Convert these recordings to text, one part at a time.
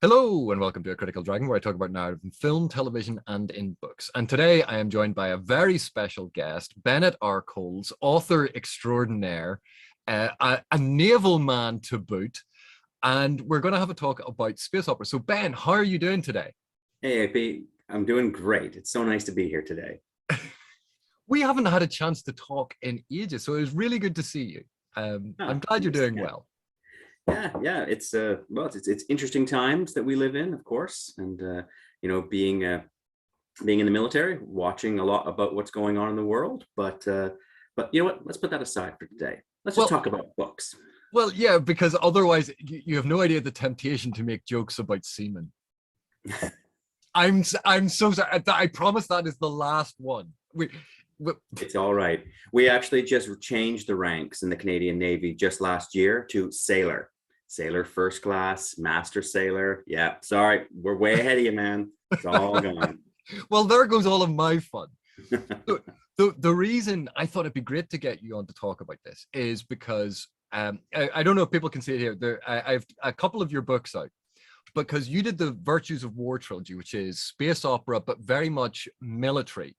Hello and welcome to A Critical Dragon, where I talk about narrative in film, television, and in books. And today I am joined by a very special guest, Bennett R, author extraordinaire, a naval man to boot, and we're going to have a talk about space opera. So Ben, how are you doing today? Hey, AP, I'm doing great. It's so nice to be here today. We haven't had a chance to talk in ages, so it was really good to see you. I'm glad you're doing well. Yeah. It's it's interesting times that we live in, of course, and being in the military, watching a lot about what's going on in the world. But you know what? Let's put that aside for today. Let's just talk about books. Well, yeah, because otherwise you have no idea the temptation to make jokes about seamen. I'm so sorry. I promise that is the last one. It's all right. We actually just changed the ranks in the Canadian Navy just last year to sailor first class, master sailor. Yeah, sorry, we're way ahead of you, man. It's all gone. Well, there goes all of my fun. The reason I thought it'd be great to get you on to talk about this is because I don't know if people can see it here. I have a couple of your books out, because you did the Virtues of War Trilogy, which is space opera, but very much military,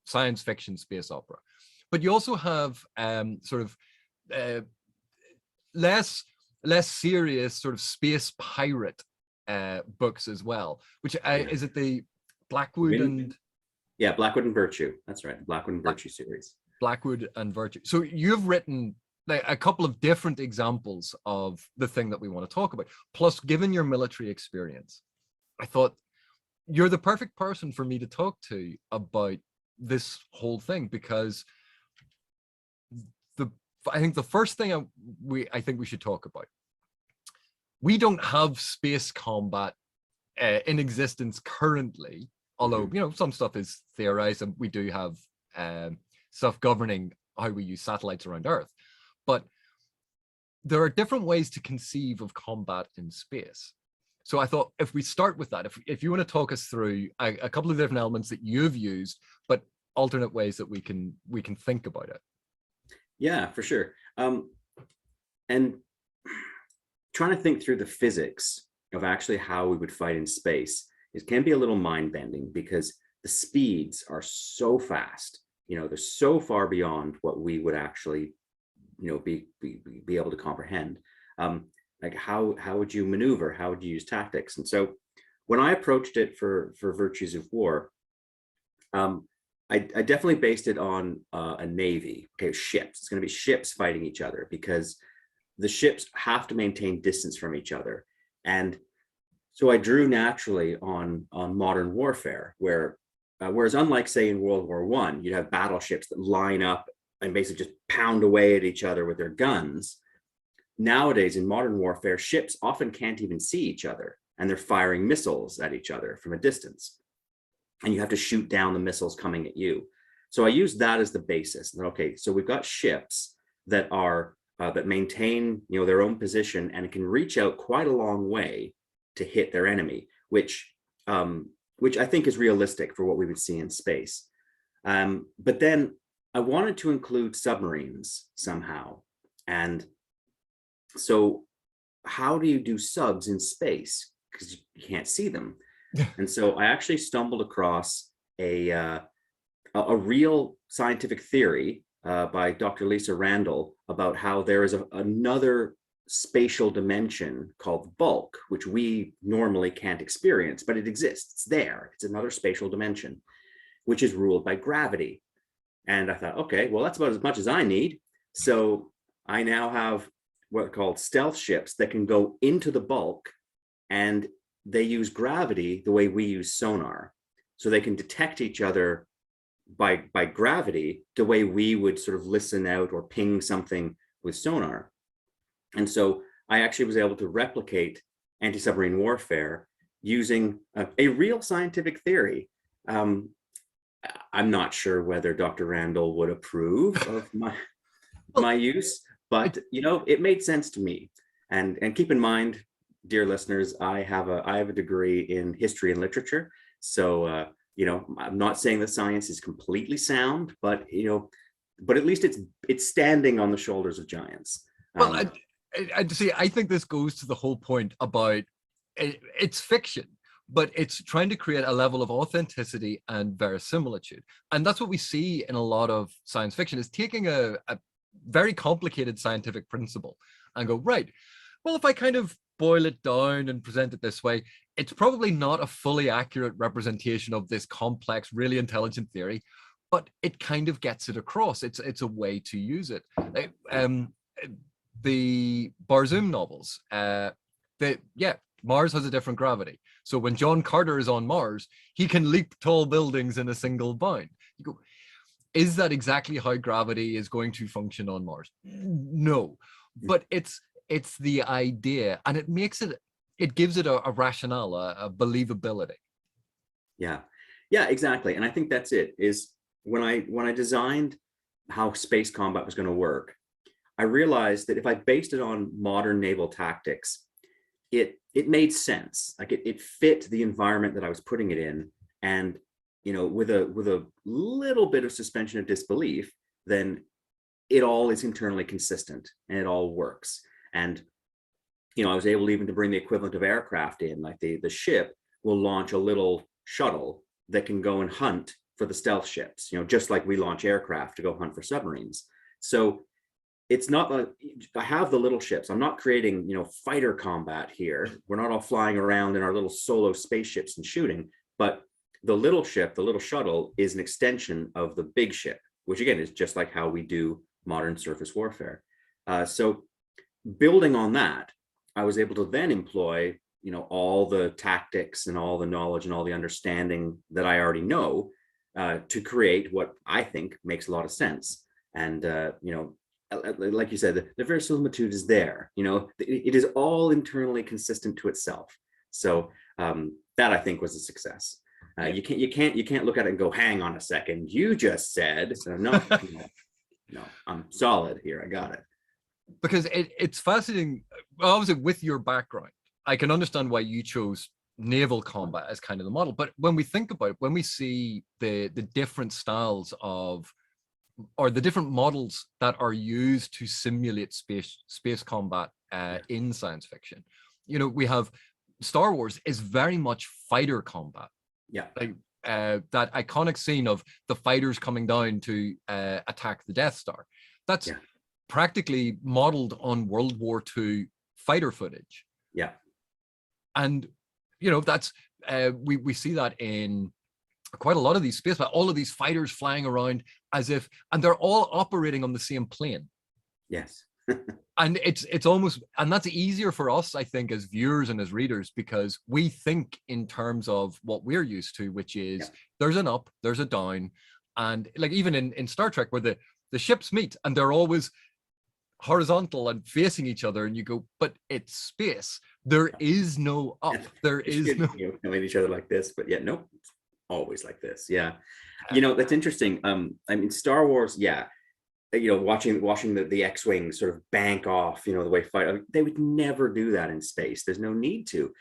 science fiction space opera. But you also have less serious sort of space pirate books as well, which is it the Blackwood and... Yeah, Blackwood and Virtue. That's right. Blackwood and Virtue series. Blackwood and Virtue. So you've written like a couple of different examples of the thing that we want to talk about. Plus, given your military experience, I thought you're the perfect person for me to talk to about this whole thing, because I think the first thing I think we should talk about, we don't have space combat in existence currently, although some stuff is theorized, and we do have stuff governing how we use satellites around Earth. But there are different ways to conceive of combat in space. So I thought if we start with that, if you want to talk us through a couple of different elements that you've used, but alternate ways that we can think about it. Yeah, for sure. And trying to think through the physics of actually how we would fight in space, it can be a little mind-bending, because the speeds are so fast. They're so far beyond what we would actually be able to comprehend. Like how would you maneuver? How would you use tactics? And so when I approached it for Virtues of War, I definitely based it on a navy. Okay, ships. It's going to be ships fighting each other, because the ships have to maintain distance from each other. And so I drew naturally on modern warfare, whereas unlike, say, in World War I, you'd have battleships that line up and basically just pound away at each other with their guns. Nowadays, in modern warfare, ships often can't even see each other, and they're firing missiles at each other from a distance. And you have to shoot down the missiles coming at you. So I used that as the basis. Okay, so we've got ships that are that maintain their own position, and it can reach out quite a long way to hit their enemy, which I think is realistic for what we would see in space. But then I wanted to include submarines somehow. And so how do you do subs in space? Because you can't see them. And so I actually stumbled across a real scientific theory by Dr. Lisa Randall about how there is another spatial dimension called bulk, which we normally can't experience, but it exists. It's there. It's another spatial dimension, which is ruled by gravity. And I thought, okay, well, that's about as much as I need. So I now have what are called stealth ships that can go into the bulk, and they use gravity the way we use sonar. So they can detect each other by gravity the way we would sort of listen out or ping something with sonar. And so I actually was able to replicate anti-submarine warfare using a real scientific theory. I'm not sure whether Dr. Randall would approve of my use, but it made sense to me. And keep in mind, dear listeners, I have a degree in history and literature. So I'm not saying the science is completely sound, but at least it's standing on the shoulders of giants. Well, I see. I think this goes to the whole point about it's fiction, but it's trying to create a level of authenticity and verisimilitude. And that's what we see in a lot of science fiction, is taking a very complicated scientific principle and go, right, well, if I kind of boil it down and present it this way, it's probably not a fully accurate representation of this complex, really intelligent theory, but it kind of gets it across. It's a way to use it. The Barzoom novels, Mars has a different gravity. So when John Carter is on Mars, he can leap tall buildings in a single bound. You go, is that exactly how gravity is going to function on Mars? No, but it's the idea, and it gives it a rationale, a believability. Yeah, exactly. And I think that's it. Is when I designed how space combat was going to work, I realized that if I based it on modern naval tactics, it made sense. Like it fit the environment that I was putting it in, and with a little bit of suspension of disbelief, then it all is internally consistent and it all works. And I was able even to bring the equivalent of aircraft in, like the ship will launch a little shuttle that can go and hunt for the stealth ships, just like we launch aircraft to go hunt for submarines. So it's not like I have the little ships. I'm not creating, fighter combat here. We're not all flying around in our little solo spaceships and shooting, but the little ship, the little shuttle, is an extension of the big ship, which again is just like how we do modern surface warfare. So building on that, I was able to then employ, all the tactics and all the knowledge and all the understanding that I already know to create what I think makes a lot of sense. And, like you said, the verisimilitude is there. It is all internally consistent to itself. So that I think was a success. You can't look at it and go, hang on a second, you just said. So no, no, I'm solid here. I got it. Because it's fascinating. Obviously, with your background, I can understand why you chose naval combat as kind of the model. But when we think about it, when we see the different styles of, or the different models that are used to simulate space combat in science fiction, we have Star Wars is very much fighter combat. Yeah. Like that iconic scene of the fighters coming down to attack the Death Star. That's practically modeled on World War II fighter footage. Yeah. And, that's, we see that in quite a lot of these space, but all of these fighters flying around as if, and they're all operating on the same plane. Yes. And it's almost, and that's easier for us, I think, as viewers and as readers, because we think in terms of what we're used to, which is there's an up, there's a down. And like even in Star Trek, where the ships meet and they're always horizontal and facing each other, and you go, but it's space. There is no up. There is no knowing each other like this, but nope, it's always like this. Yeah. That's interesting. I mean, Star Wars, watching the X-Wing sort of bank off, the way they would never do that in space. There's no need to.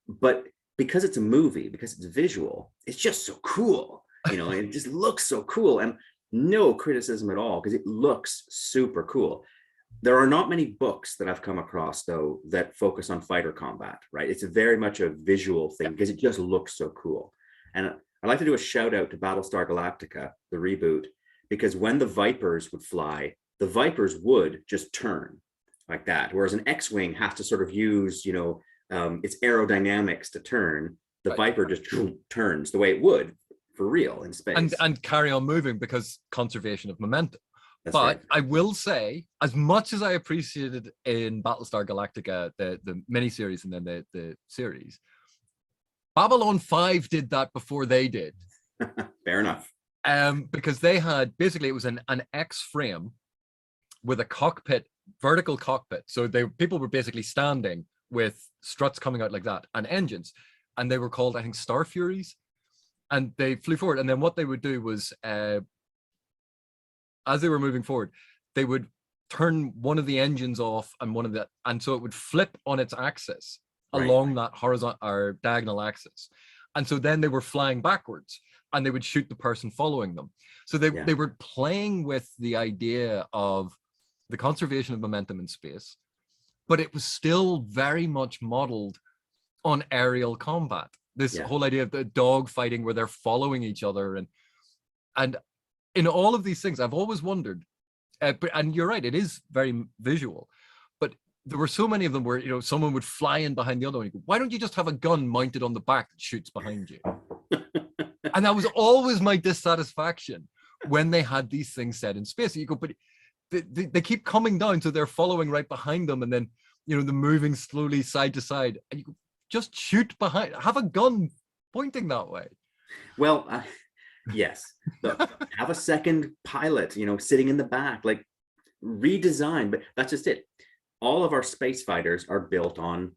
But because it's a movie, because it's visual, it's just so cool. It just looks so cool, and no criticism at all, because it looks super cool. There are not many books that I've come across, though, that focus on fighter combat, right? It's very much a visual thing because it just looks so cool. And I'd like to do a shout out to Battlestar Galactica, the reboot, because when the Vipers would fly, the Vipers would just turn like that. Whereas an X-Wing has to sort of use, its aerodynamics to turn. The Viper just turns the way it would for real in space. And carry on moving because conservation of momentum. That's but right. I will say, as much as I appreciated in Battlestar Galactica, the miniseries and then the series, Babylon 5 did that before they did. Fair enough. Because they had, basically it was an X frame with a cockpit, vertical cockpit. So people were basically standing with struts coming out like that and engines. And they were called, I think, Star Furies. And they flew forward. And then what they would do was, as they were moving forward, they would turn one of the engines off and so it would flip on its axis along that horizontal or diagonal axis. And so then they were flying backwards and they would shoot the person following them. So they were playing with the idea of the conservation of momentum in space, but it was still very much modeled on aerial combat. This Yeah. whole idea of the dog fighting where they're following each other, and in all of these things, I've always wondered. And you're right, it is very visual, but there were so many of them where someone would fly in behind the other one. You go, why don't you just have a gun mounted on the back that shoots behind you? And that was always my dissatisfaction when they had these things set in space. You go, but they keep coming down, so they're following right behind them, and then they're moving slowly side to side, and you go, just shoot behind, have a gun pointing that way. Well, yes, have a second pilot, sitting in the back, like redesign. But that's just it. All of our space fighters are built on,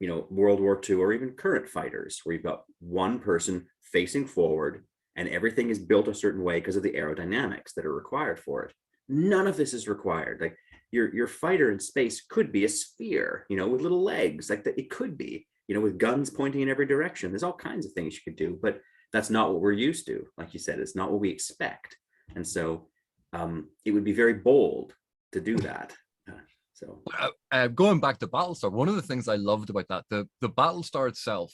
World War II or even current fighters, where you've got one person facing forward and everything is built a certain way because of the aerodynamics that are required for it. None of this is required. Like your fighter in space could be a sphere, with little legs, like that. It could be, with guns pointing in every direction. There's all kinds of things you could do, but that's not what we're used to. Like you said, it's not what we expect. And so it would be very bold to do that. Going back to Battlestar, one of the things I loved about that, the Battlestar itself,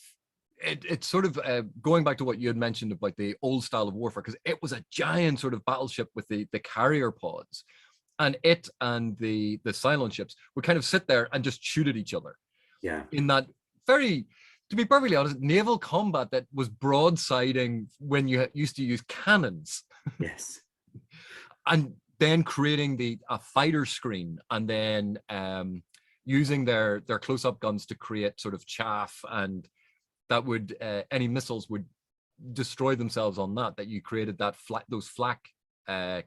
it's sort of going back to what you had mentioned about the old style of warfare, because it was a giant sort of battleship with the carrier pods, and it and the Cylon ships would kind of sit there and just shoot at each other. Yeah. In that very, to be perfectly honest, naval combat that was broadsiding when you used to use cannons. Yes. And then creating a fighter screen, and then using their close-up guns to create sort of chaff, and that would any missiles would destroy themselves on that you created those flak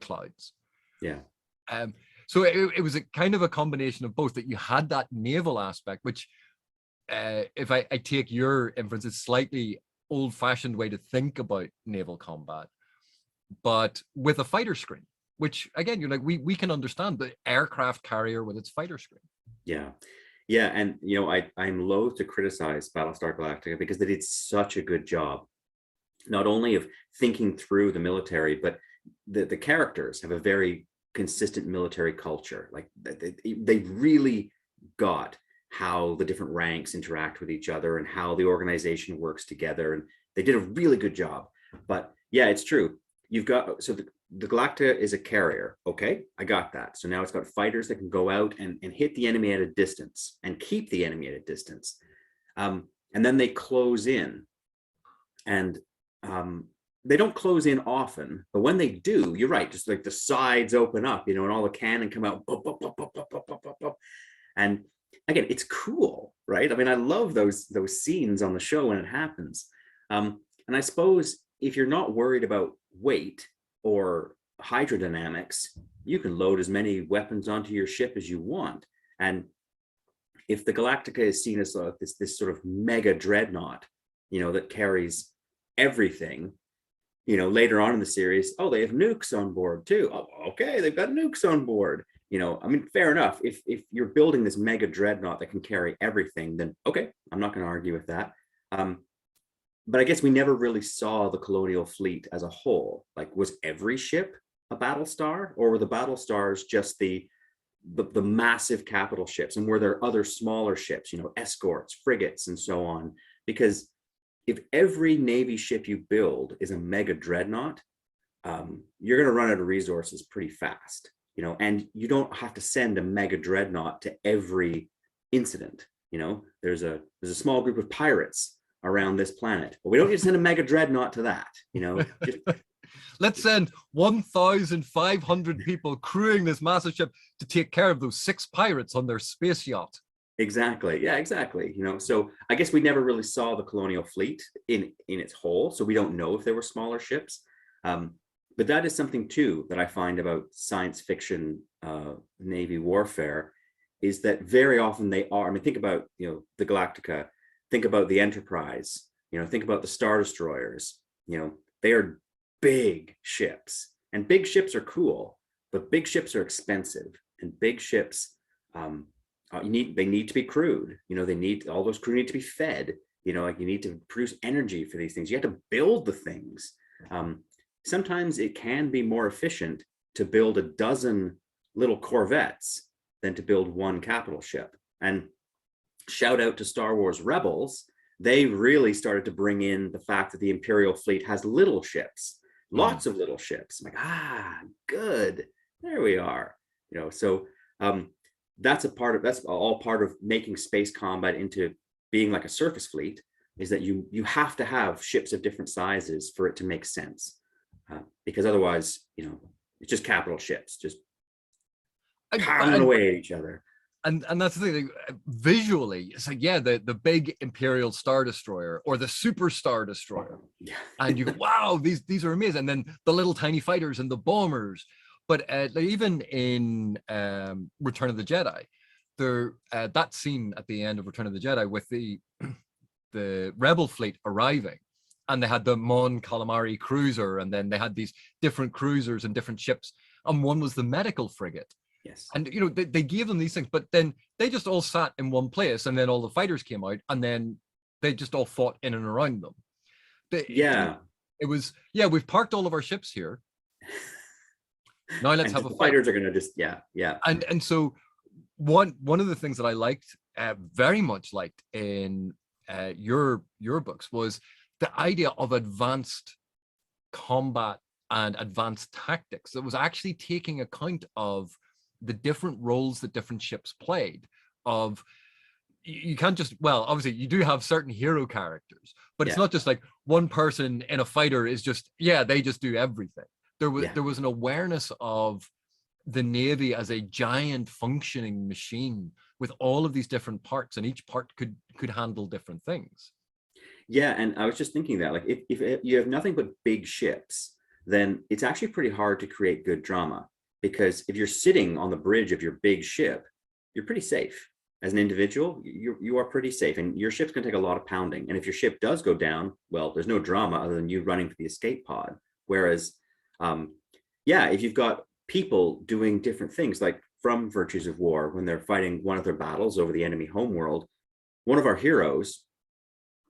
clouds. Yeah. So it was a kind of a combination of both, that you had that naval aspect, which if I take your inference, is slightly old-fashioned way to think about naval combat, but with a fighter screen, which again, you're like, we can understand the aircraft carrier with its fighter screen. Yeah. Yeah. And, I'm loath to criticize Battlestar Galactica because they did such a good job, not only of thinking through the military, but the characters have a very consistent military culture. Like they really got how the different ranks interact with each other and how the organization works together. And they did a really good job. But yeah, it's true. You've got, so the Galactica is a carrier. Okay, I got that. So now it's got fighters that can go out and hit the enemy at a distance and keep the enemy at a distance. And then they close in. And they don't close in often, but when they do, you're right, just like the sides open up, and all the cannon come out. Bop, bop, bop, bop, bop, bop, bop, bop. And again, it's cool, right? I mean, I love those scenes on the show when it happens. And I suppose if you're not worried about weight or hydrodynamics, you can load as many weapons onto your ship as you want. And if the Galactica is seen as this sort of mega dreadnought, that carries everything, later on in the series, oh, they have nukes on board too. Oh, okay, they've got nukes on board. I mean, fair enough. If you're building this mega dreadnought that can carry everything, then okay, I'm not going to argue with that. But I guess we never really saw the colonial fleet as a whole. Like, was every ship a Battlestar, or were the Battlestars just the massive capital ships? And were there other smaller ships, escorts, frigates, and so on? Because if every Navy ship you build is a mega dreadnought, you're going to run out of resources pretty fast, and you don't have to send a mega dreadnought to every incident. There's a small group of pirates around this planet, but we don't need to send a mega dreadnought to that. Let's send 1,500 people crewing this massive ship to take care of those 6 pirates on their space yacht. Exactly. Yeah, exactly. So I guess we never really saw the colonial fleet in its whole, so we don't know if there were smaller ships. But that is something too that I find about science fiction Navy warfare, is that very often they are. I mean, think about the Galactica, think about the Enterprise, think about the Star Destroyers. They are big ships, and big ships are cool, but big ships are expensive, and big ships they need to be crewed. All those crew need to be fed. Like, you need to produce energy for these things. You have to build the things. Sometimes it can be more efficient to build a dozen little corvettes than to build one capital ship. And shout out to Star Wars Rebels, they really started to bring in the fact that the Imperial fleet has little ships, Mhm. lots of little ships. I'm like, good. There we are. So that's all part of making space combat into being like a surface fleet, is that you have to have ships of different sizes for it to make sense. Because otherwise, it's just capital ships, just pounding And, away at each other. and that's the thing. Visually, it's like, yeah, the big Imperial Star Destroyer or the Super Star Destroyer, Yeah. and you go, wow, these are amazing. And then the little tiny fighters and the bombers. But even in Return of the Jedi, there that scene at the end of Return of the Jedi with the Rebel fleet arriving, and they had the Mon Calamari cruiser, and then they had these different cruisers and different ships, and one was the medical frigate. Yes. And they gave them these things, but then they just all sat in one place, and then all the fighters came out, and then they just all fought in and around them. Yeah. It was, yeah, we've parked all of our ships here. Now let's And have a the fight. fighters are going to just, yeah. And so one of the things that I liked, very much liked in your books, was the idea of advanced combat and advanced tactics that was actually taking account of the different roles that different ships played. Of you can't just, well, obviously you do have certain hero characters, but it's not just like one person in a fighter is just, yeah, they just do everything. There was an awareness of the Navy as a giant functioning machine with all of these different parts, and each part could handle different things. Yeah, and I was just thinking that, like, if you have nothing but big ships, then it's actually pretty hard to create good drama, because if you're sitting on the bridge of your big ship, you're pretty safe. As an individual, you are pretty safe, and your ship's going to take a lot of pounding. And if your ship does go down, well, there's no drama other than you running for the escape pod. Whereas, if you've got people doing different things, like from Virtues of War, when they're fighting one of their battles over the enemy homeworld, one of our heroes,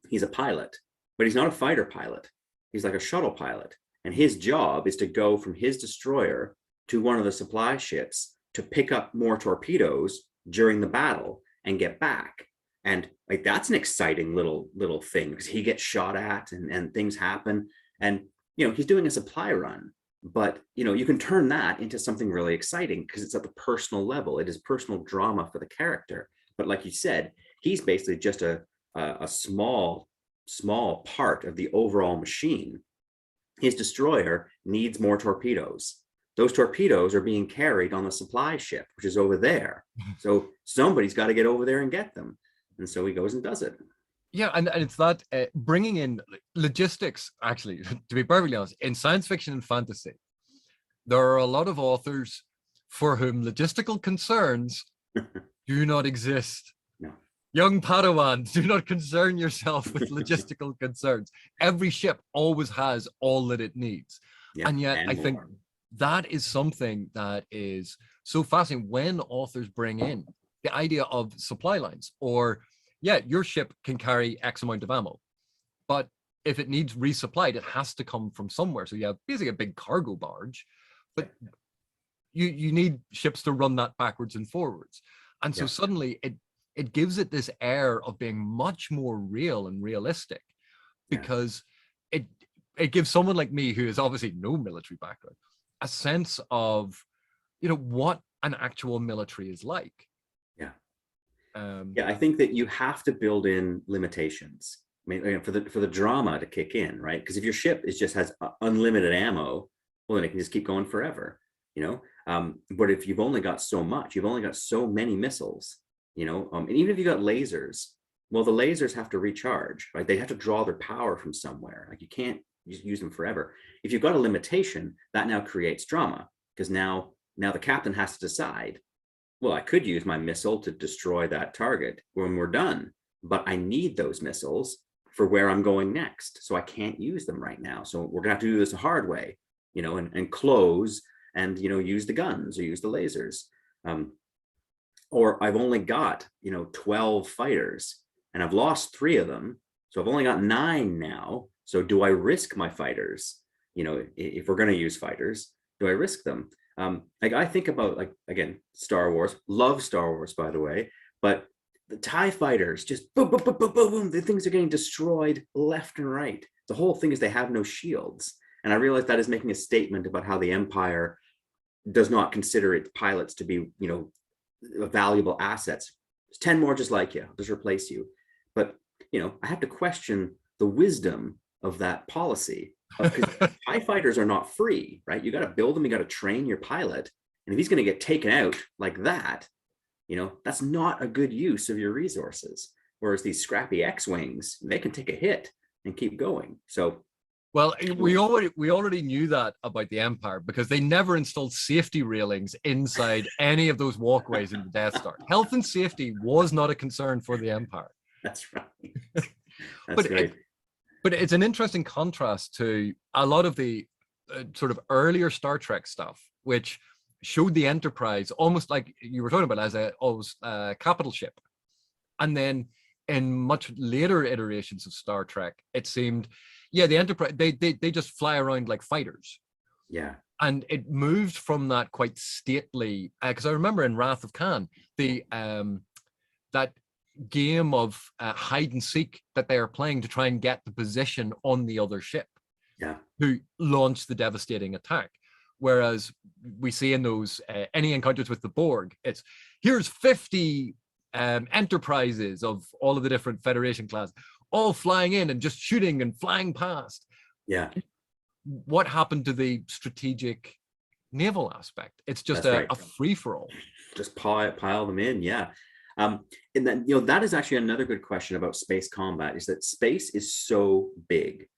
he's a pilot, but he's not a fighter pilot. He's like a shuttle pilot. And his job is to go from his destroyer to one of the supply ships to pick up more torpedoes during the battle and get back. And like, that's an exciting little thing, because he gets shot at and things happen. And, he's doing a supply run, but, you can turn that into something really exciting because it's at the personal level. It is personal drama for the character. But like you said, he's basically just a small part of the overall machine. His destroyer needs more torpedoes. Those torpedoes are being carried on the supply ship, which is over there. So somebody's got to get over there and get them. And so he goes and does it. Yeah, and it's that bringing in logistics, actually, to be perfectly honest, in science fiction and fantasy, there are a lot of authors for whom logistical concerns do not exist. No. Young Padawan, do not concern yourself with logistical concerns. Every ship always has all that it needs. Yeah, and yet, and I think that is something that is so fascinating when authors bring in the idea of supply lines, or, yeah, your ship can carry X amount of ammo, but if it needs resupplied, it has to come from somewhere. So you have basically a big cargo barge, but you need ships to run that backwards and forwards. And so suddenly it gives it this air of being much more real and realistic, because it gives someone like me, who is obviously no military background, a sense of, what an actual military is like. I think that you have to build in limitations. I mean, for the drama to kick in, right? Because if your ship has unlimited ammo, well, then it can just keep going forever, but if you've only got so much, you've only got so many missiles, and even if you got lasers, well, the lasers have to recharge, right? They have to draw their power from somewhere. Like, you can't just use them forever. If you've got a limitation, that now creates drama, because now the captain has to decide, well, I could use my missile to destroy that target when we're done, but I need those missiles for where I'm going next. So I can't use them right now. So we're gonna have to do this the hard way, and close and, use the guns or use the lasers. Or I've only got, 12 fighters and I've lost 3 of them. So I've only got 9 now. So do I risk my fighters? If we're going to use fighters, do I risk them? Like, I think about, like, again, Star Wars, love Star Wars, by the way, but the TIE fighters just boom, boom, boom, boom, boom, boom. The things are getting destroyed left and right. The whole thing is they have no shields. And I realize that is making a statement about how the Empire does not consider its pilots to be, valuable assets. There's 10 more just like you, I'll just replace you. But, I have to question the wisdom of that policy, because TIE fighters are not free, right? You got to build them, you got to train your pilot. And if he's going to get taken out like that, that's not a good use of your resources. Whereas these scrappy X-Wings, they can take a hit and keep going. So, well, we already knew that about the Empire, because they never installed safety railings inside any of those walkways in the Death Star. Health and safety was not a concern for the Empire. That's right. That's right. But it's an interesting contrast to a lot of the sort of earlier Star Trek stuff, which showed the Enterprise almost like you were talking about as a capital ship. And then in much later iterations of Star Trek, it seemed, the Enterprise, they just fly around like fighters. Yeah. And it moved from that quite stately, because I remember in Wrath of Khan, that game of hide and seek that they are playing to try and get the position on the other ship, who launch the devastating attack. Whereas we see in those any encounters with the Borg, it's here's 50 enterprises of all of the different Federation class, all flying in and just shooting and flying past. Yeah. What happened to the strategic naval aspect? It's just a free-for-all. Just pile them in, yeah. And then, that is actually another good question about space combat, is that space is so big.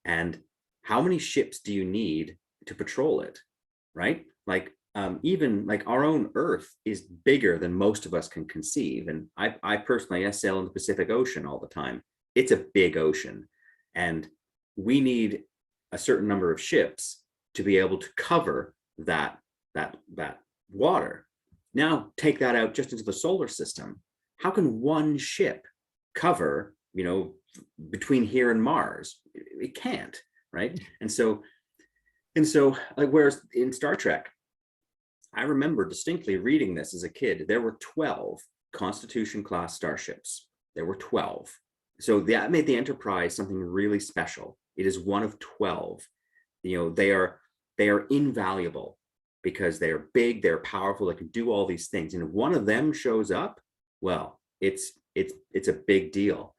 And how many ships do you need to patrol it, right? Like, even like our own Earth is bigger than most of us can conceive. And I personally, sail in the Pacific Ocean all the time. It's a big ocean. And we need a certain number of ships to be able to cover that water. Now take that out just into the solar system. How can one ship cover, between here and Mars? It can't, right? And so like, whereas in Star Trek, I remember distinctly reading this as a kid, there were 12 Constitution class starships. There were 12. So that made the Enterprise something really special. It is one of 12. They are invaluable, because they're big, they're powerful, they can do all these things. And if one of them shows up, well, it's a big deal.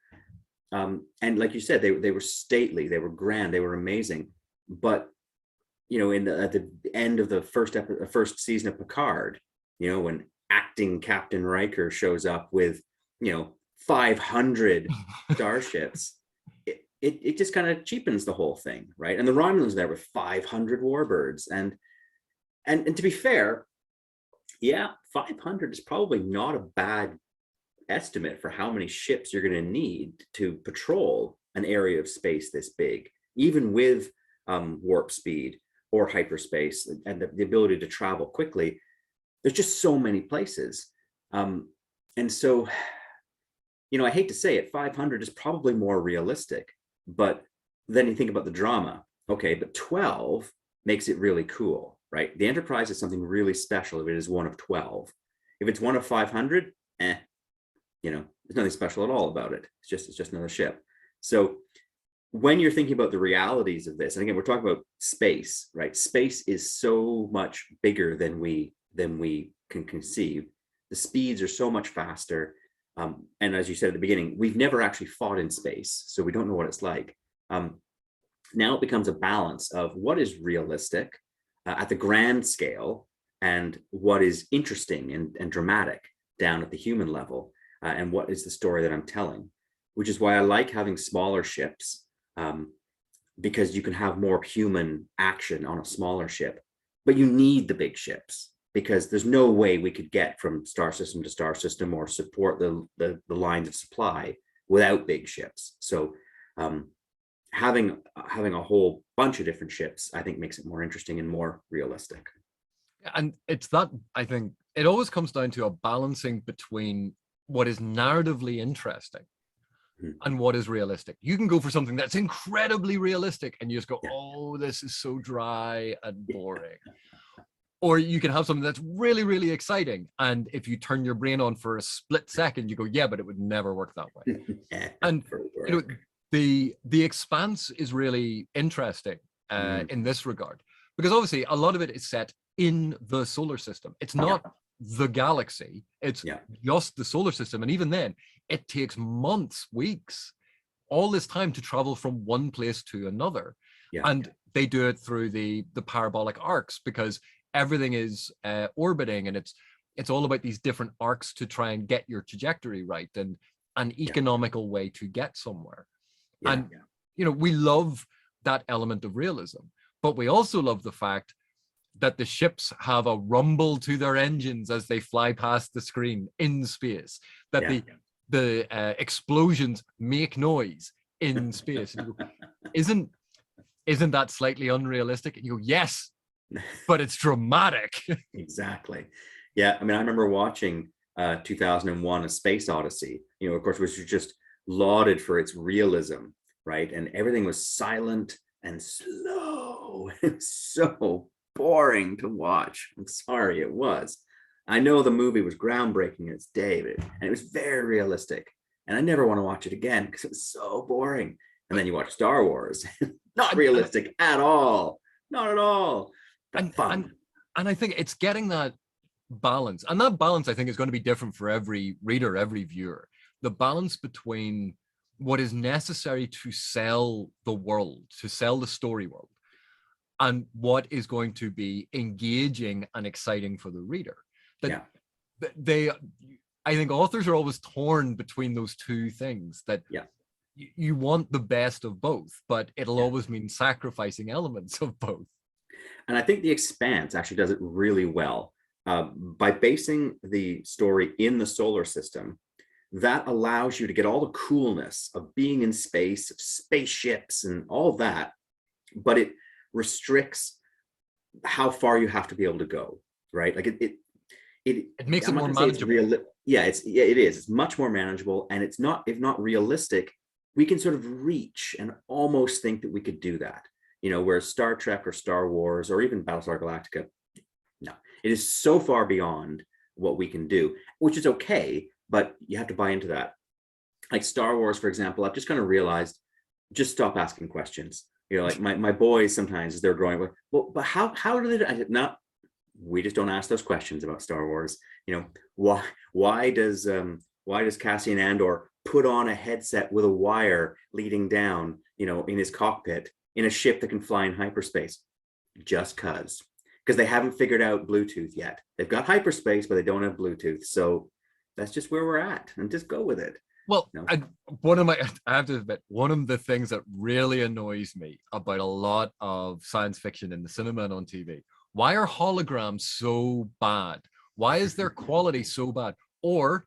And like you said, they were stately, they were grand, they were amazing. But at the end of the first season of Picard, when acting Captain Riker shows up with 500 starships, it just kind of cheapens the whole thing, right? And the Romulans there with 500 warbirds. And to be fair, 500 is probably not a bad estimate for how many ships you're going to need to patrol an area of space this big, even with warp speed or hyperspace and the ability to travel quickly. There's just so many places. And so, I hate to say it, 500 is probably more realistic, but then you think about the drama. Okay, but 12 makes it really cool, right? The Enterprise is something really special if it is one of 12. If it's one of 500, there's nothing special at all about it. It's just another ship. So when you're thinking about the realities of this, and again, we're talking about space, right? Space is so much bigger than we can conceive. The speeds are so much faster. And as you said at the beginning, we've never actually fought in space, so we don't know what it's like. Now it becomes a balance of what is realistic at the grand scale and what is interesting and dramatic down at the human level, and what is the story that I'm telling, which is why I like having smaller ships, because you can have more human action on a smaller ship, but you need the big ships, because there's no way we could get from star system to star system or support the lines of supply without big ships. So having a whole bunch of different ships, I think, makes it more interesting and more realistic. And it's that, I think, it always comes down to a balancing between what is narratively interesting and what is realistic. You can go for something that's incredibly realistic and you just go, oh, this is so dry and boring. Or you can have something that's really, really exciting. And if you turn your brain on for a split second, you go, yeah, but it would never work that way. And, you know, the Expanse is really interesting in this regard, because obviously a lot of it is set in the solar system. It's not the galaxy, it's just the solar system. And even then, it takes months, weeks, all this time to travel from one place to another. And they do it through the parabolic arcs, because everything is orbiting, and it's all about these different arcs to try and get your trajectory right, and an economical way to get somewhere. You know, we love that element of realism, but we also love the fact that the ships have a rumble to their engines as they fly past the screen in space, that the explosions make noise in space. And you go, isn't that slightly unrealistic? And you go, yes, but it's dramatic. Exactly. Yeah. I mean, I remember watching 2001 A Space Odyssey, you know, of course, which was just lauded for its realism, right? And everything was silent and slow. It was so boring to watch. I'm sorry, it was. I know the movie was groundbreaking in its day, and it was very realistic. And I never want to watch it again because it was so boring. And then you watch Star Wars, not realistic at all. Not at all. But fun. And I think it's getting that balance. And that balance, I think, is going to be different for every reader, every viewer. The balance between what is necessary to sell the world, to sell the story world, and what is going to be engaging and exciting for the reader. That I think authors are always torn between those two things, that you want the best of both, but it'll always mean sacrificing elements of both. And I think The Expanse actually does it really well. By basing the story in the solar system, that allows you to get all the coolness of being in space, of spaceships and all that, but it restricts how far you have to be able to go, right? Like it makes it more manageable. It is. It's much more manageable, and it's not, if not realistic, we can sort of reach and almost think that we could do that. You know, where Star Trek or Star Wars or even Battlestar Galactica, no, it is so far beyond what we can do, which is okay, but you have to buy into that. Like Star Wars, for example, I've just kind of realized, just stop asking questions. You know, like my boys sometimes, as they're growing up, well, but how do they? No, we just don't ask those questions about Star Wars. You know, why does Cassian Andor put on a headset with a wire leading down, you know, in his cockpit in a ship that can fly in hyperspace? Just because they haven't figured out Bluetooth yet. They've got hyperspace, but they don't have Bluetooth. So that's just where we're at, and just go with it. Well, I have to admit, one of the things that really annoys me about a lot of science fiction in the cinema and on TV, why are holograms so bad? Why is their quality so bad? Or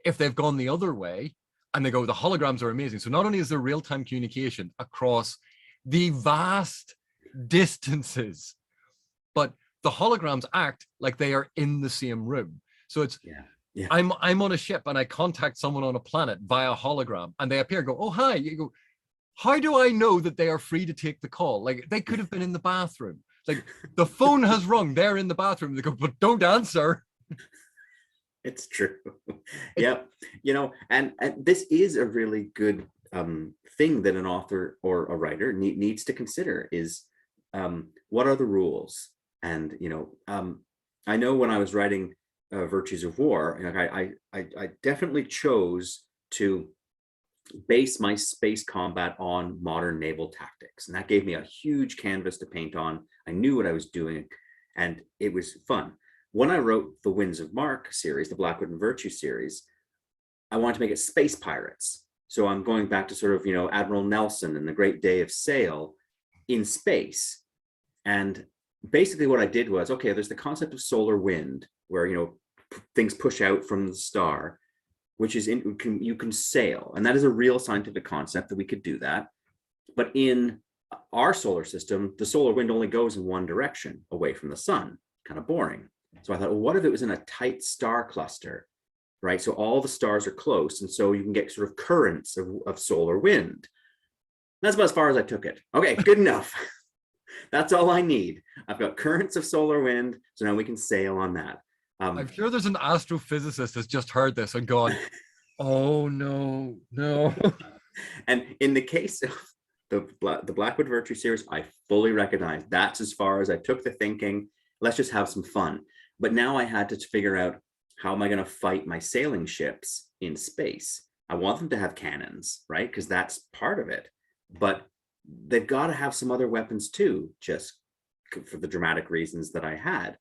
if they've gone the other way and they go, the holograms are amazing. So not only is there real-time communication across the vast distances, but the holograms act like they are in the same room. So it's, I'm on a ship and I contact someone on a planet via hologram, and they appear and go, oh, hi. You go, how do I know that they are free to take the call? Like, they could have been in the bathroom. Like, the phone has rung, they're in the bathroom. They go, but don't answer. It's true. Yeah. You know, and this is a really good thing that an author or a writer needs to consider is what are the rules? And, you know, I know when I was writing Virtues of War, you know, I definitely chose to base my space combat on modern naval tactics. And that gave me a huge canvas to paint on. I knew what I was doing, and it was fun. When I wrote the Winds of Mark series, the Blackwood and Virtue series, I wanted to make it space pirates. So I'm going back to sort of, you know, Admiral Nelson and the Great Day of Sail in space. And basically what I did was, okay, there's the concept of solar wind, where, you know, things push out from the star, which is you can sail. And that is a real scientific concept that we could do that. But in our solar system, the solar wind only goes in one direction, away from the sun. Kind of boring. So I thought, well, what if it was in a tight star cluster, right? So all the stars are close, and so you can get sort of currents of solar wind. That's about as far as I took it. Okay, good enough. That's all I need. I've got currents of solar wind, so now we can sail on that. I'm sure there's an astrophysicist that's just heard this and gone, oh no, no. And in the case of the Blackwood Virtue series, I fully recognize that's as far as I took the thinking. Let's just have some fun. But now I had to figure out, how am I going to fight my sailing ships in space? I want them to have cannons, right? Because that's part of it. But they've got to have some other weapons too, just for the dramatic reasons that I had.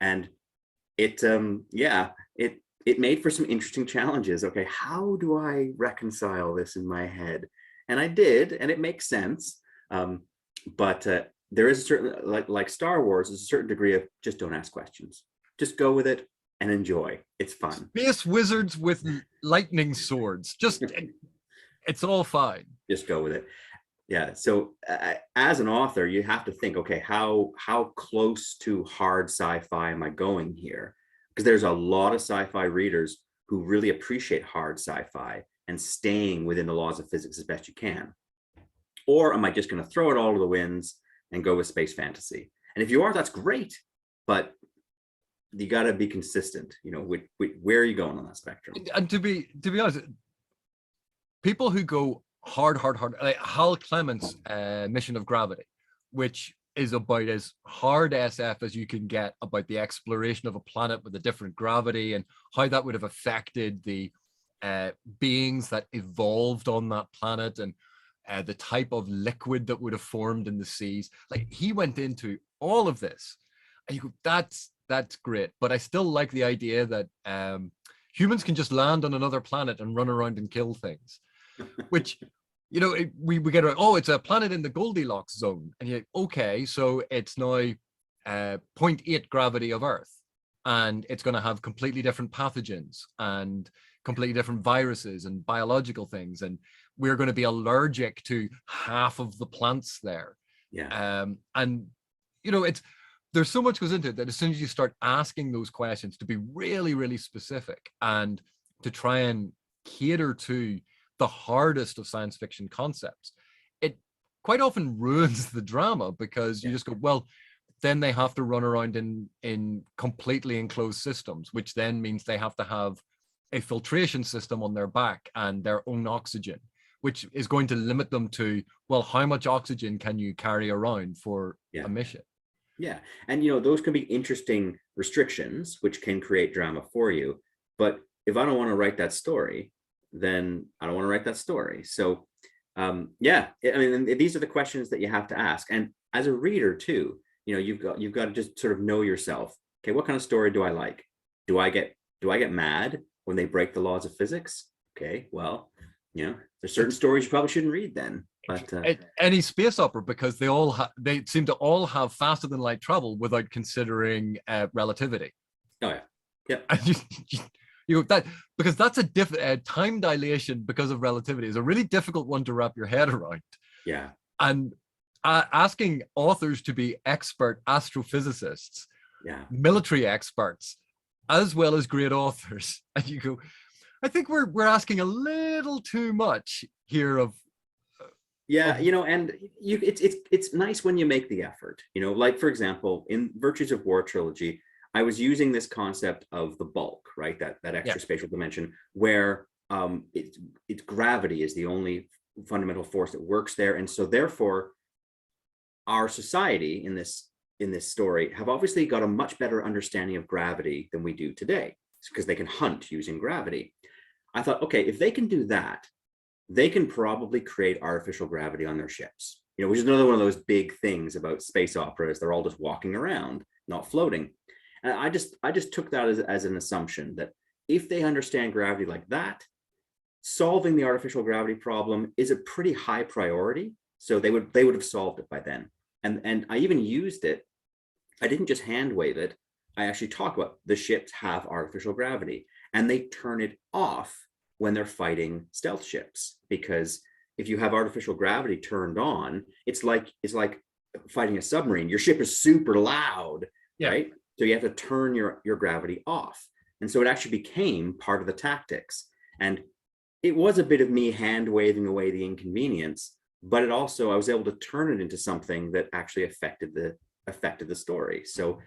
And it, it made for some interesting challenges. Okay, how do I reconcile this in my head? And I did, and it makes sense. But there is a certain, like Star Wars, there's a certain degree of just don't ask questions. Just go with it and enjoy. It's fun. Space wizards with lightning swords. Just, it's all fine. Just go with it. Yeah. So as an author, you have to think, okay, how close to hard sci-fi am I going here? Because there's a lot of sci-fi readers who really appreciate hard sci-fi and staying within the laws of physics as best you can. Or am I just going to throw it all to the winds and go with space fantasy? And if you are, that's great, but you got to be consistent. You know, where are you going on that spectrum? And to be honest, people who go hard, like Hal Clement's Mission of Gravity, which is about as hard SF as you can get about the exploration of a planet with a different gravity and how that would have affected the beings that evolved on that planet and the type of liquid that would have formed in the seas. Like, he went into all of this, and you go, that's great. But I still like the idea that humans can just land on another planet and run around and kill things, which, you know, we get around, oh, it's a planet in the Goldilocks zone. And you're like, okay, so it's now 0.8 gravity of Earth, and it's going to have completely different pathogens and completely different viruses and biological things. And we're going to be allergic to half of the plants there. Yeah. And, you know, there's so much goes into it that as soon as you start asking those questions, to be really, really specific and to try and cater to the hardest of science fiction concepts, it quite often ruins the drama, because you just go, well, then they have to run around in completely enclosed systems, which then means they have to have a filtration system on their back and their own oxygen, which is going to limit them to, well, how much oxygen can you carry around for a mission? Yeah. And, you know, those can be interesting restrictions, which can create drama for you. But if I don't want to write that story, then I don't want to write that story. So, yeah, I mean, these are the questions that you have to ask. And as a reader too, you know, you've got to just sort of know yourself. Okay, what kind of story do I like? Do I get mad when they break the laws of physics? Okay, well, you know, there's certain stories you probably shouldn't read then. But any space opera, because they seem to all have faster than light travel without considering relativity. Oh yeah, yeah. And you know, that, because that's a time dilation because of relativity is a really difficult one to wrap your head around. Yeah. And asking authors to be expert astrophysicists, military experts, as well as great authors, and you go, I think we're asking a little too much here of. Yeah, you know, and it's nice when you make the effort, you know, like, for example, in Virtues of War Trilogy, I was using this concept of the bulk, right? That extra spatial dimension where it's gravity is the only fundamental force that works there. And so therefore, our society in this story have obviously got a much better understanding of gravity than we do today, because they can hunt using gravity. I thought, okay, if they can do that, they can probably create artificial gravity on their ships, you know, which is another one of those big things about space operas. They're all just walking around, not floating. And I just took that as an assumption that if they understand gravity like that, solving the artificial gravity problem is a pretty high priority. So they would have solved it by then. And I even used it. I didn't just hand wave it. I actually talk about the ships have artificial gravity, and they turn it off when they're fighting stealth ships, because if you have artificial gravity turned on, it's like fighting a submarine. Your ship is super loud, right? So you have to turn your gravity off. And so it actually became part of the tactics. And it was a bit of me hand waving away the inconvenience, but it also, I was able to turn it into something that actually affected the story. So,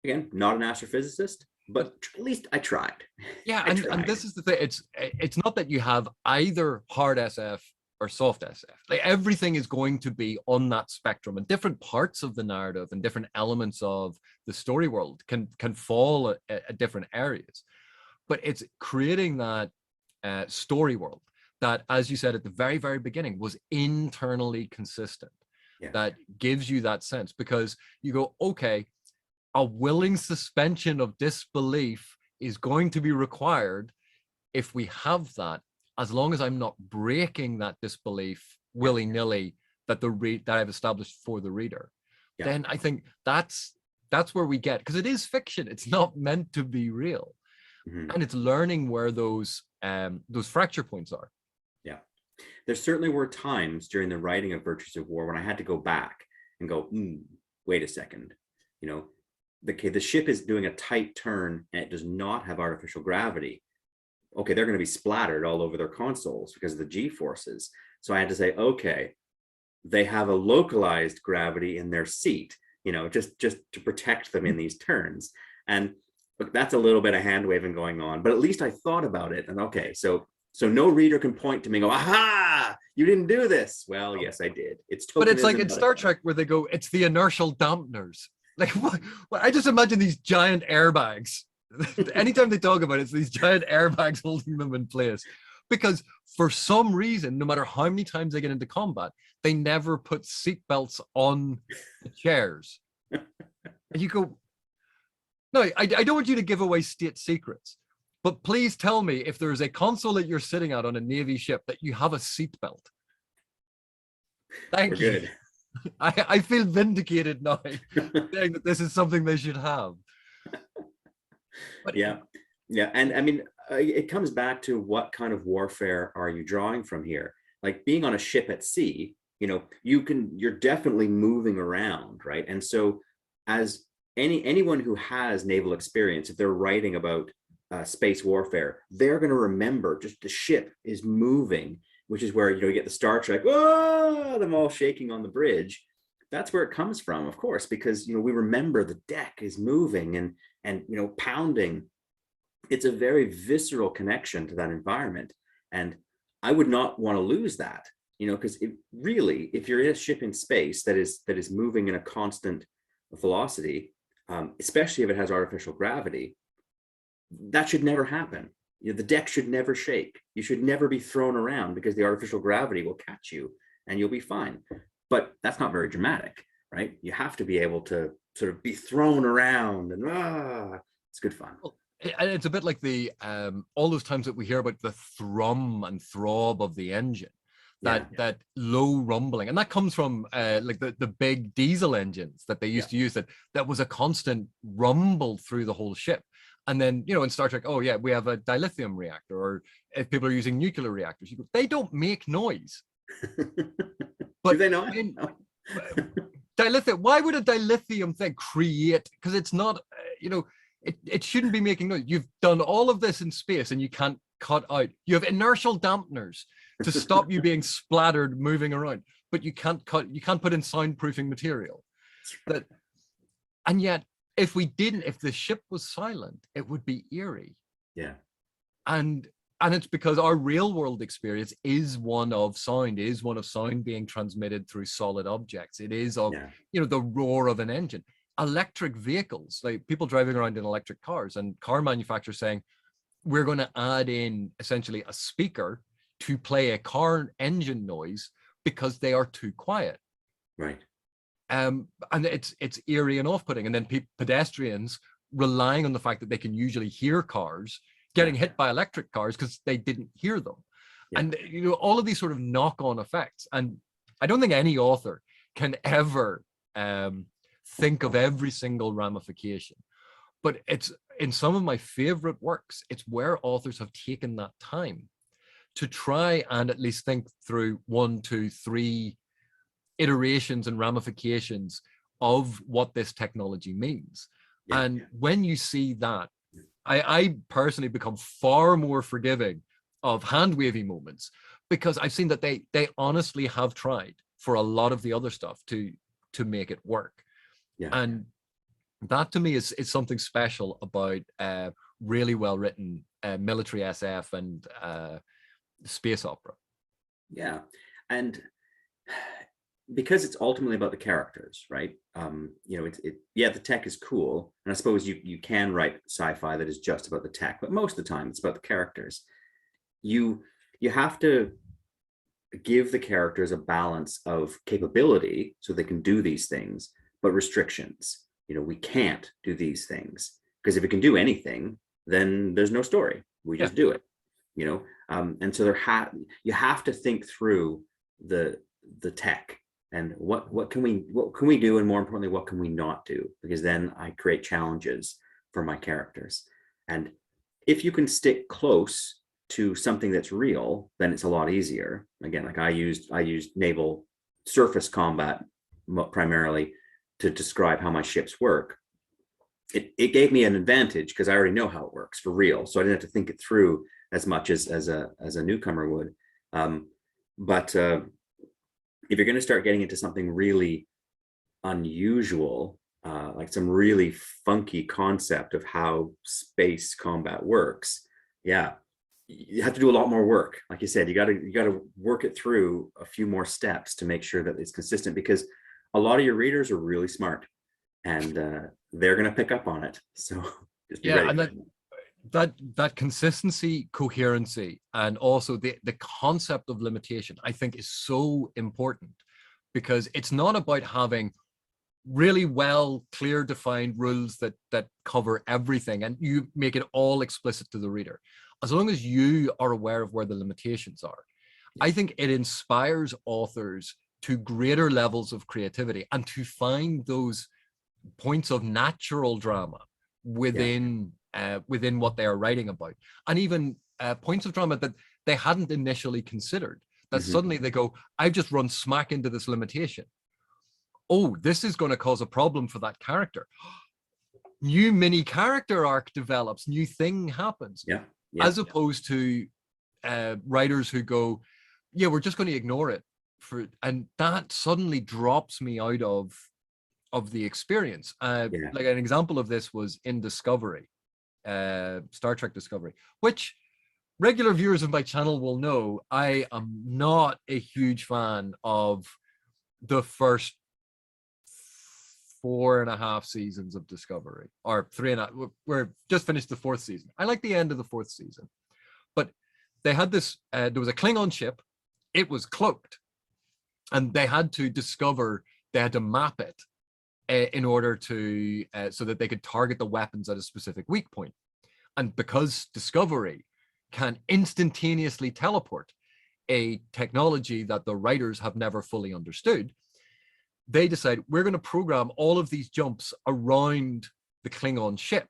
again, not an astrophysicist, but at least I tried. Yeah, I and tried. this is the thing. It's not that you have either hard SF or soft SF. Like everything is going to be on that spectrum, and different parts of the narrative and different elements of the story world can fall at different areas. But it's creating that story world that, as you said at the very, very beginning, was internally consistent. Yeah. That gives you that sense, because you go, okay, a willing suspension of disbelief is going to be required if we have that, as long as I'm not breaking that disbelief willy-nilly that that I've established for the reader. Yeah. Then I think that's where we get, because it is fiction, it's not meant to be real. Mm-hmm. And it's learning where those fracture points are. Yeah. There certainly were times during the writing of Virtues of War when I had to go back and go, wait a second, the ship is doing a tight turn and it does not have artificial gravity. Okay, they're going to be splattered all over their consoles because of the G forces. So I had to say, okay, they have a localized gravity in their seat, just to protect them in these turns. And look, that's a little bit of hand waving going on, but at least I thought about it. And okay, so no reader can point to me and go, aha, you didn't do this. Well, yes, I did. It's tokenism. But it's like in Star Trek where they go, it's the inertial dampeners. Like, what? I just imagine these giant airbags. Anytime they talk about it, it's these giant airbags holding them in place. Because for some reason, no matter how many times they get into combat, they never put seatbelts on the chairs. And you go, no, I don't want you to give away state secrets, but please tell me if there's a console that you're sitting at on a Navy ship that you have a seatbelt. Thank you. Good. I feel vindicated now, saying that this is something they should have. But yeah. And I mean, it comes back to what kind of warfare are you drawing from here? Like being on a ship at sea, you're definitely moving around, right? And so as anyone who has naval experience, if they're writing about space warfare, they're going to remember just the ship is moving, which is where, you get the Star Trek, them all shaking on the bridge. That's where it comes from, of course, because, we remember the deck is moving and pounding. It's a very visceral connection to that environment. And I would not want to lose that, because if you're in a ship in space that is moving in a constant velocity, especially if it has artificial gravity, that should never happen. The deck should never shake. You should never be thrown around because the artificial gravity will catch you and you'll be fine. But that's not very dramatic, right? You have to be able to sort of be thrown around and it's good fun. And it's a bit like the all those times that we hear about the thrum and throb of the engine, that low rumbling, and that comes from like the big diesel engines that they used to use, that was a constant rumble through the whole ship. And then, in Star Trek, oh yeah, we have a dilithium reactor, or if people are using nuclear reactors, they don't make noise. But do they not? Dilithium, why would a dilithium thing create? Because it's not, it shouldn't be making noise. You've done all of this in space and you can't cut out. You have inertial dampeners to stop you being splattered moving around, but you can't put in soundproofing material. And yet, if the ship was silent, it would be eerie. Yeah. And it's because our real world experience is one of sound being transmitted through solid objects. It is of, the roar of an engine. Electric vehicles, like people driving around in electric cars, and car manufacturers saying, we're going to add in essentially a speaker to play a car engine noise because they are too quiet. Right. And it's eerie and off-putting. And then pedestrians relying on the fact that they can usually hear cars getting hit by electric cars because they didn't hear them. Yeah. And all of these sort of knock-on effects. And I don't think any author can ever think of every single ramification. But it's in some of my favorite works, it's where authors have taken that time to try and at least think through 1, 2, 3 iterations and ramifications of what this technology means. Yeah. And when you see that, I personally become far more forgiving of hand-wavy moments, because I've seen that they honestly have tried for a lot of the other stuff to make it work. Yeah. And that to me is something special about really well written military SF and space opera. Yeah. And because it's ultimately about the characters, right? You know, yeah, the tech is cool. And I suppose you can write sci-fi that is just about the tech, but most of the time it's about the characters. You have to give the characters a balance of capability so they can do these things, but restrictions. You know, we can't do these things because if it can do anything, then there's no story. We just do it, you know? And so you have to think through the tech and what can we do, and more importantly, what can we not do? Because then I create challenges for my characters. And if you can stick close to something that's real, then it's a lot easier. Again, like I used naval surface combat primarily to describe how my ships work. It gave me an advantage because I already know how it works for real, so I didn't have to think it through as much as a newcomer would. But if you're going to start getting into something really unusual, like some really funky concept of how space combat works, yeah, you have to do a lot more work. Like you said, you got to work it through a few more steps to make sure that it's consistent, because a lot of your readers are really smart and they're going to pick up on it. So just be ready. And that consistency, coherency, and also the concept of limitation, I think, is so important, because it's not about having really well clear defined rules that cover everything and you make it all explicit to the reader. As long as you are aware of where the limitations are, I think it inspires authors to greater levels of creativity and to find those points of natural drama within within what they are writing about, and even points of drama that they hadn't initially considered, that suddenly they go, I've just run smack into this limitation. Oh, this is going to cause a problem for that character. New mini character arc develops, new thing happens. As opposed to writers who go, yeah, we're just going to ignore it and that suddenly drops me out of the experience. Like an example of this was in Discovery, Star Trek Discovery, which regular viewers of my channel will know I am not a huge fan of the first 4.5 seasons of Discovery, or 3.5. We're just finished the 4th season. I like the end of the 4th season, but they had this. There was a Klingon ship. It was cloaked, and they had to discover. They had to map it in order to so that they could target the weapons at a specific weak point. And because Discovery can instantaneously teleport, a technology that the writers have never fully understood, they decide we're going to program all of these jumps around the Klingon ship.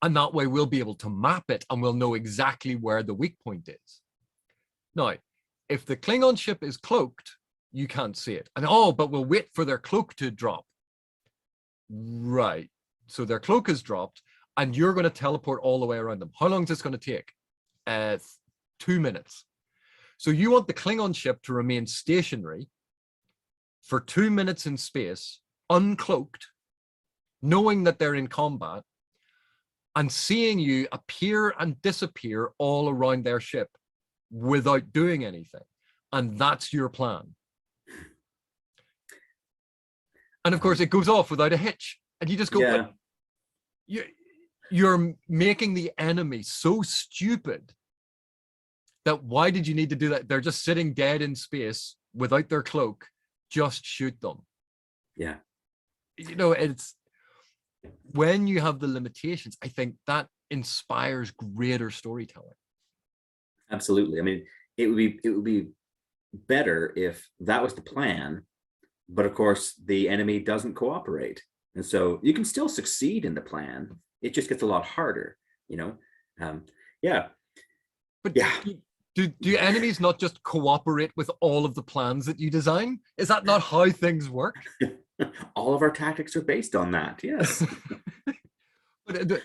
And that way we'll be able to map it and we'll know exactly where the weak point is. Now, if the Klingon ship is cloaked, you can't see it. And but we'll wait for their cloak to drop. Right. So their cloak is dropped and you're going to teleport all the way around them. How long is this going to take? 2 minutes. So you want the Klingon ship to remain stationary for 2 minutes in space, uncloaked, knowing that they're in combat, and seeing you appear and disappear all around their ship without doing anything. And that's your plan. And of course, it goes off without a hitch. And you just go, you're making the enemy so stupid that why did you need to do that? They're just sitting dead in space without their cloak. Just shoot them. Yeah. You know, it's when you have the limitations, I think that inspires greater storytelling. Absolutely. I mean, it would be better if that was the plan, but of course the enemy doesn't cooperate. And so you can still succeed in the plan. It just gets a lot harder, you know? But do enemies not just cooperate with all of the plans that you design? Is that not how things work? All of our tactics are based on that, yes. But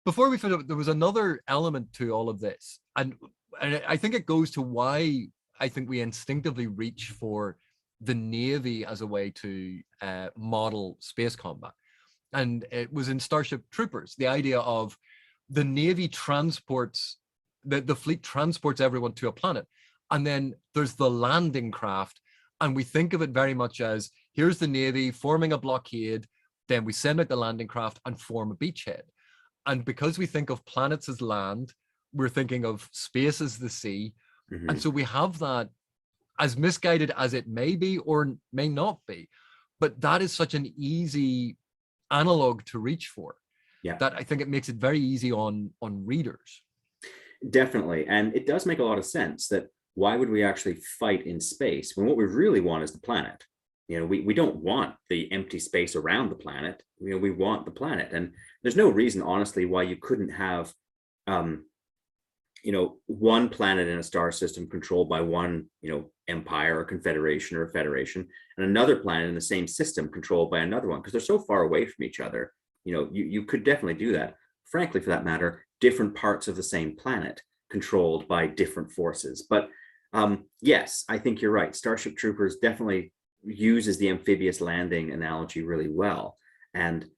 before we finish, there was another element to all of this. And and I think it goes to why I think we instinctively reach for the Navy as a way to model space combat. And it was in Starship Troopers, the idea of the Navy transports, the fleet transports everyone to a planet. And then there's the landing craft. And we think of it very much as, here's the Navy forming a blockade, then we send out the landing craft and form a beachhead. And because we think of planets as land, we're thinking of space as the sea. Mhm. And so we have that, as misguided as it may be or may not be, but that is such an easy analog to reach for, Yeah, that I think it makes it very easy on readers. definitely. And it does make a lot of sense that why would we actually fight in space when what we really want is the planet? We don't want the empty space around the planet. We want the planet. And there's no reason, honestly, why you couldn't have, one planet in a star system controlled by one, empire or confederation or a federation, and another planet in the same system controlled by another one, because they're so far away from each other. You could definitely do that. Frankly, for that matter, different parts of the same planet controlled by different forces. But yes, I think you're right. Starship Troopers definitely uses the amphibious landing analogy really well. And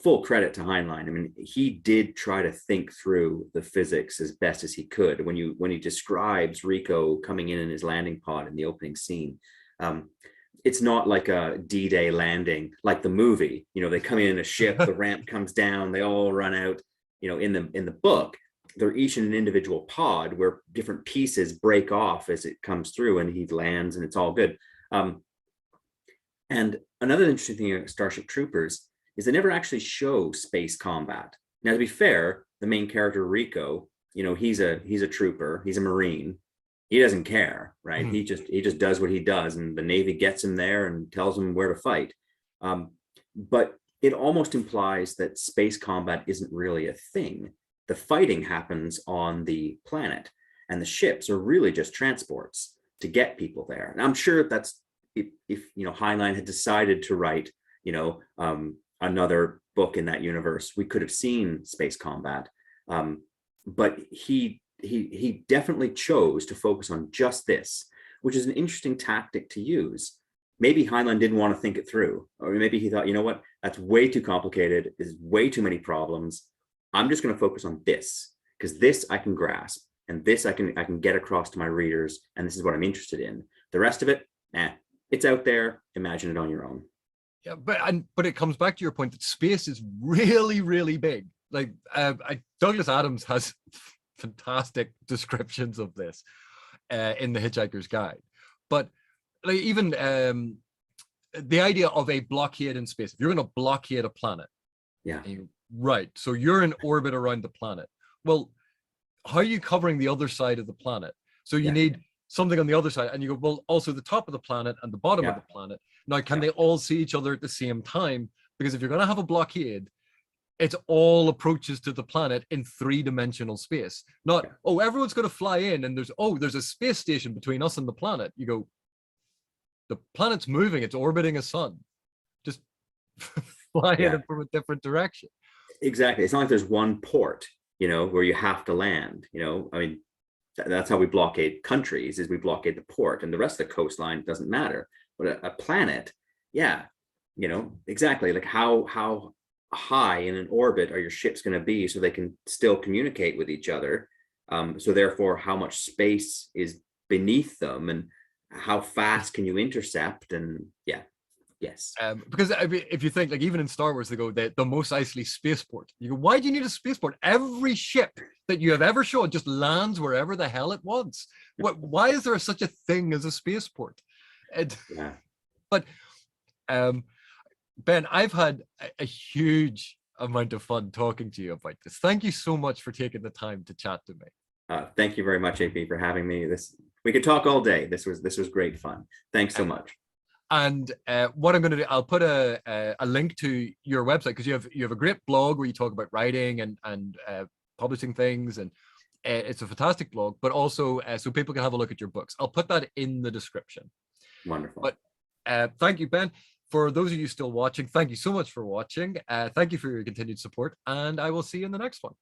full credit to Heinlein. I mean, he did try to think through the physics as best as he could. When he describes Rico coming in his landing pod in the opening scene, it's not like a D-Day landing like the movie. They come in a ship, the ramp comes down, they all run out. In the book, they're each in an individual pod where different pieces break off as it comes through, and he lands, and it's all good. And another interesting thing about Starship Troopers is they never actually show space combat. Now, to be fair, the main character Rico, he's a trooper, he's a Marine. He doesn't care, right? He just does what he does, and the Navy gets him there and tells him where to fight. But it almost implies that space combat isn't really a thing. The fighting happens on the planet, and the ships are really just transports to get people there. And I'm sure that's if Heinlein had decided to write another book in that universe, we could have seen space combat. But he definitely chose to focus on just this, which is an interesting tactic to use. Maybe Heinlein didn't want to think it through, or maybe he thought, what, that's way too complicated, there's way too many problems. I'm just going to focus on this, because this I can grasp, and this I can get across to my readers, and this is what I'm interested in. The rest of it, it's out there. Imagine it on your own. Yeah, but it comes back to your point that space is really, really big. Like Douglas Adams has fantastic descriptions of this in The Hitchhiker's Guide. But like even the idea of a blockade in space, if you're going to blockade a planet, yeah, right, so you're in orbit around the planet. Well, how are you covering the other side of the planet? So you need something on the other side, and you go, well, also the top of the planet and the bottom of the planet. Now, can they all see each other at the same time? Because if you're going to have a blockade, it's all approaches to the planet in three-dimensional space. Not, oh, everyone's going to fly in, and there's a space station between us and the planet. You go, the planet's moving, it's orbiting a sun. Just fly in from a different direction. Exactly. It's not like there's one port, where you have to land. I mean, that's how we blockade countries, is we blockade the port, and the rest of the coastline doesn't matter. But a planet, exactly. Like how high in an orbit are your ships going to be so they can still communicate with each other? So therefore, how much space is beneath them, and how fast can you intercept? And yes. Because if you think, like, even in Star Wars, they go, the Mos Eisley spaceport. You go, why do you need a spaceport? Every ship that you have ever shown just lands wherever the hell it wants. Why is there such a thing as a spaceport? But Ben, I've had a huge amount of fun talking to you about this. Thank you so much for taking the time to chat to me. Thank you very much, AP, for having me. We could talk all day. This was great fun. Thanks so much. And what I'm going to do, I'll put a link to your website, because you have a great blog where you talk about writing and publishing things, and it's a fantastic blog. But also, so people can have a look at your books. I'll put that in the description. Wonderful. But thank you, Ben. For those of you still watching, thank you so much for watching. Thank you for your continued support, and I will see you in the next one.